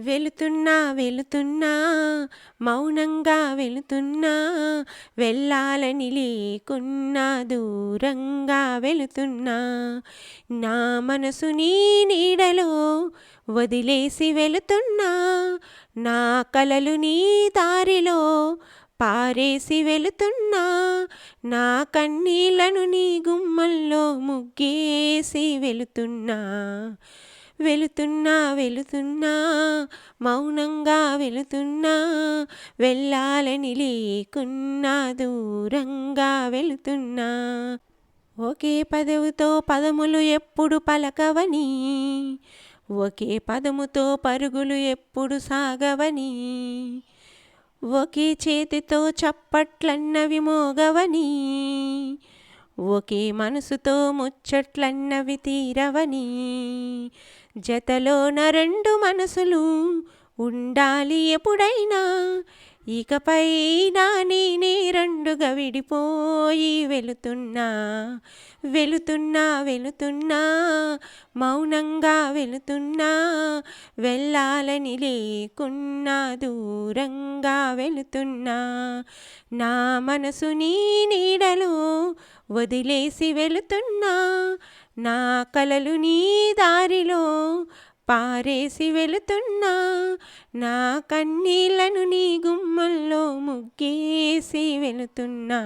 వెళుతున్నా వెళుతున్నా మౌనంగా వెళుతున్నా వెళ్ళాలని లేకున్నా దూరంగా వెళుతున్నా నా మనసు నీ నీడలో వదిలేసి వెళుతున్నా నా కలలు నీ దారిలో పారేసి వెళుతున్నా నా కన్నీళ్లను నీ గుమ్మల్లో ముగ్గేసి వెళుతున్నా వెళుతున్నా వెళుతున్నా మౌనంగా వెళుతున్నా వెళ్ళాలని లేకున్నా దూరంగా వెళుతున్నా ఒకే పదవుతో పదములు ఎప్పుడు పలకవని ఒకే పదముతో పరుగులు ఎప్పుడు సాగవని ఒకే చేతితో చప్పట్లన్నవి మోగవని ఒకే మనసుతో ముచ్చట్లన్నవి తీరవని జతలోన రెండు మనసులు ఉండాలి ఎప్పుడైనా ఇకపై నా నేనే రెండుగా విడిపోయి వెళుతున్నా వెళుతున్నా వెళుతున్నా మౌనంగా వెళుతున్నా వెళ్ళాలని లేకున్నా దూరంగా వెళుతున్నా నా మనసు నీ నీడలో వదిలేసి వెళుతున్నా నా కలలు నీ దారిలో పారేసి వెళుతున్నా నా కన్నీళ్లను నీ గుమ్మల్లో ముగ్గేసి వెళుతున్నా